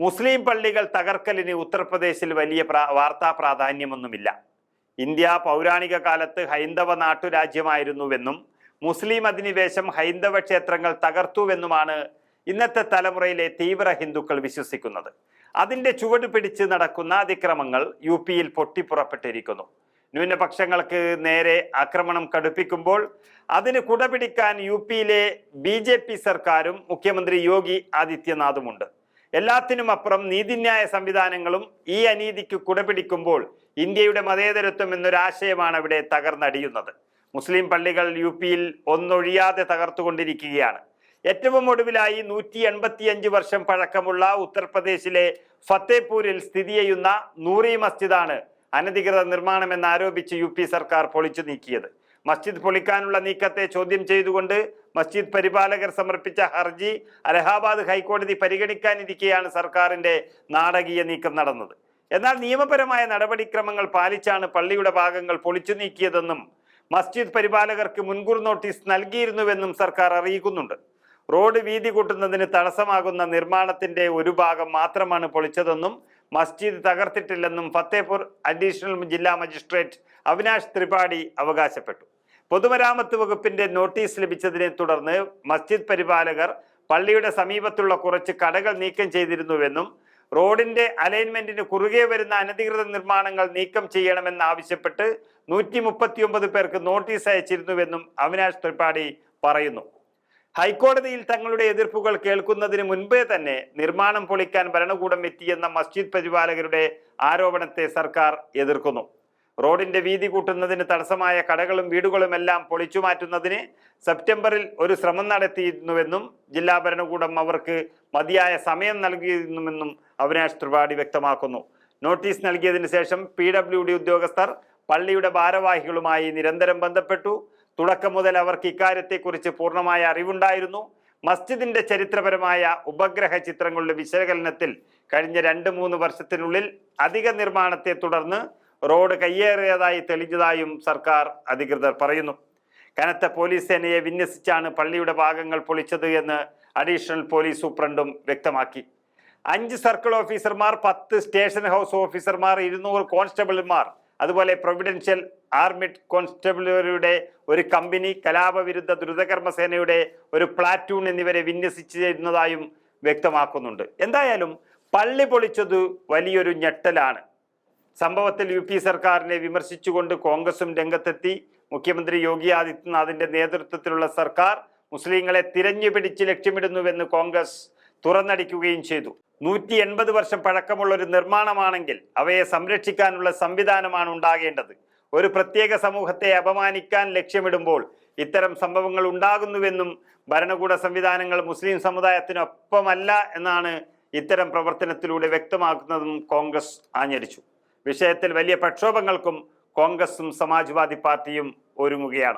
മുസ്ലിം പള്ളികൾ തകർക്കലിന് ഉത്തർപ്രദേശിൽ വലിയ വാർത്താ പ്രാധാന്യമൊന്നുമില്ല. ഇന്ത്യ പൗരാണിക കാലത്ത് ഹൈന്ദവ നാട്ടുരാജ്യമായിരുന്നുവെന്നും മുസ്ലിം അധിനിവേശം ഹൈന്ദവ ക്ഷേത്രങ്ങൾ തകർത്തുവെന്നുമാണ് ഇന്നത്തെ തലമുറയിലെ തീവ്ര ഹിന്ദുക്കൾ വിശ്വസിക്കുന്നത്. അതിന്റെ ചുവട് പിടിച്ച് നടക്കുന്ന അതിക്രമങ്ങൾ യു.പിയിൽ പൊട്ടിപ്പുറപ്പെട്ടിരിക്കുന്നു. ന്യൂനപക്ഷങ്ങൾക്ക് നേരെ ആക്രമണം കടുപ്പിക്കുമ്പോൾ അതിന് കുടപിടിക്കാൻ യു.പിയിലെ BJP സർക്കാരും മുഖ്യമന്ത്രി യോഗി ആദിത്യനാഥുമുണ്ട്. എല്ലാത്തിനും അപ്പുറം നീതിന്യായ സംവിധാനങ്ങളും ഈ അനീതിക്ക് കുടപിടിക്കുമ്പോൾ ഇന്ത്യയുടെ മതേതരത്വം എന്നൊരാശയമാണ് അവിടെ തകർന്നടിയുന്നത്. മുസ്ലിം പള്ളികൾ യു.പിയിൽ ഒന്നൊഴിയാതെ തകർത്തുകൊണ്ടിരിക്കുകയാണ്. ഏറ്റവും ഒടുവിലായി 185 വർഷം പഴക്കമുള്ള ഉത്തർപ്രദേശിലെ ഫത്തേപൂരിൽ സ്ഥിതി ചെയ്യുന്ന നൂറി മസ്ജിദാണ് അനധികൃത നിർമ്മാണമെന്നാരോപിച്ച് യു.പി സർക്കാർ പൊളിച്ചു നീക്കിയത്. മസ്ജിദ് പൊളിക്കാനുള്ള നീക്കത്തെ ചോദ്യം ചെയ്തുകൊണ്ട് മസ്ജിദ് പരിപാലകർ സമർപ്പിച്ച ഹർജി അലഹാബാദ് ഹൈക്കോടതി പരിഗണിക്കാനിരിക്കെയാണ് സർക്കാരിന്റെ നാടകീയ നീക്കം നടന്നത്. എന്നാൽ നിയമപരമായ നടപടിക്രമങ്ങൾ പാലിച്ചാണ് പള്ളിയുടെ ഭാഗങ്ങൾ പൊളിച്ചു നീക്കിയതെന്നും മസ്ജിദ് പരിപാലകർക്ക് മുൻകൂർ നോട്ടീസ് നൽകിയിരുന്നുവെന്നും സർക്കാർ അറിയിക്കുന്നുണ്ട്. റോഡ് വീതി കൂട്ടുന്നതിന് തടസ്സമാകുന്ന നിർമ്മാണത്തിന്റെ ഒരു ഭാഗം മാത്രമാണ് പൊളിച്ചതെന്നും മസ്ജിദ് തകർത്തിട്ടില്ലെന്നും ഫത്തേപൂർ അഡീഷണൽ ജില്ലാ മജിസ്ട്രേറ്റ് അവിനാഷ് ത്രിപാഠി അവകാശപ്പെട്ടു. പൊതുമരാമത്ത് വകുപ്പിന്റെ നോട്ടീസ് ലഭിച്ചതിനെ തുടർന്ന് മസ്ജിദ് പരിപാലകർ പള്ളിയുടെ സമീപത്തുള്ള കുറച്ച് കടകൾ നീക്കം ചെയ്തിരുന്നുവെന്നും റോഡിന്റെ അലൈൻമെന്റിന് കുറുകെ വരുന്ന അനധികൃത നിർമ്മാണങ്ങൾ നീക്കം ചെയ്യണമെന്നാവശ്യപ്പെട്ട് 139 പേർക്ക് നോട്ടീസ് അയച്ചിരുന്നുവെന്നും അവിനാഷ് ത്രിപാഠി പറയുന്നു. ഹൈക്കോടതിയിൽ തങ്ങളുടെ എതിർപ്പുകൾ കേൾക്കുന്നതിന് മുൻപേ തന്നെ നിർമ്മാണം പൊളിക്കാൻ ഭരണകൂടം എത്തിയെന്ന മസ്ജിദ് പരിപാലകരുടെ ആരോപണത്തെ സർക്കാർ എതിർക്കുന്നു. റോഡിന്റെ വീതി കൂട്ടുന്നതിന് തടസ്സമായ കടകളും വീടുകളുമെല്ലാം പൊളിച്ചു മാറ്റുന്നതിന് സെപ്റ്റംബറിൽ ഒരു ശ്രമം നടത്തിയിരുന്നുവെന്നും ജില്ലാ ഭരണകൂടം അവർക്ക് മതിയായ സമയം നൽകിയിരുന്നുവെന്നും അവിനാഷ് ത്രിപാഠി വ്യക്തമാക്കുന്നു. നോട്ടീസ് നൽകിയതിനു ശേഷം PWD ഉദ്യോഗസ്ഥർ പള്ളിയുടെ ഭാരവാഹികളുമായി നിരന്തരം ബന്ധപ്പെട്ടു. തുടക്കം മുതൽ അവർക്ക് ഇക്കാര്യത്തെക്കുറിച്ച് പൂർണ്ണമായ അറിവുണ്ടായിരുന്നു. മസ്ജിദിന്റെ ചരിത്രപരമായ ഉപഗ്രഹ ചിത്രങ്ങളുടെ വിശകലനത്തിൽ കഴിഞ്ഞ 2-3 വർഷത്തിനുള്ളിൽ അധിക നിർമ്മാണത്തെ തുടർന്ന് റോഡ് കയ്യേറിയതായി തെളിഞ്ഞതായും സർക്കാർ അധികൃതർ പറയുന്നു. കനത്ത പോലീസ് സേനയെ വിന്യസിച്ചാണ് പള്ളിയുടെ ഭാഗങ്ങൾ പൊളിച്ചത് എന്ന് അഡീഷണൽ പോലീസ് സൂപ്രണ്ടും വ്യക്തമാക്കി. 5 സർക്കിൾ ഓഫീസർമാർ, 10 സ്റ്റേഷൻ ഹൗസ് ഓഫീസർമാർ, 200 കോൺസ്റ്റബിൾമാർ, അതുപോലെ പ്രൊവിഡൻഷ്യൽ ആർമിഡ് കോൺസ്റ്റബിളുകളുടെ ഒരു കമ്പനി, കലാപവിരുദ്ധ ദ്രുതകർമ്മ സേനയുടെ ഒരു പ്ലാറ്റൂൺ എന്നിവരെ വിന്യസിച്ചിരുന്നതായും വ്യക്തമാക്കുന്നുണ്ട്. എന്തായാലും പള്ളി പൊളിച്ചത് വലിയൊരു ഞെട്ടലാണ്. സംഭവത്തിൽ യു.പി സർക്കാരിനെ വിമർശിച്ചുകൊണ്ട് കോൺഗ്രസും രംഗത്തെത്തി. മുഖ്യമന്ത്രി യോഗി ആദിത്യനാഥിന്റെ നേതൃത്വത്തിലുള്ള സർക്കാർ മുസ്ലിങ്ങളെ തിരഞ്ഞു പിടിച്ച് ലക്ഷ്യമിടുന്നുവെന്ന് കോൺഗ്രസ് തുറന്നടിക്കുകയും ചെയ്തു. 180 വർഷം പഴക്കമുള്ള ഒരു നിർമ്മാണമാണെങ്കിൽ അവയെ സംരക്ഷിക്കാനുള്ള സംവിധാനമാണ് ഉണ്ടാകേണ്ടത്. ഒരു പ്രത്യേക സമൂഹത്തെ അപമാനിക്കാൻ ലക്ഷ്യമിടുമ്പോൾ ഇത്തരം സംഭവങ്ങൾ ഉണ്ടാകുന്നുവെന്നും ഭരണകൂട സംവിധാനങ്ങൾ മുസ്ലിം സമുദായത്തിനൊപ്പമല്ല എന്നാണ് ഇത്തരം പ്രവർത്തനത്തിലൂടെ വ്യക്തമാക്കുന്നതെന്നും കോൺഗ്രസ് ആഞ്ഞടിച്ചു. വിഷയത്തിൽ വലിയ പ്രക്ഷോഭങ്ങൾക്കും കോൺഗ്രസും സമാജ്വാദി പാർട്ടിയും ഒരുങ്ങുകയാണ്.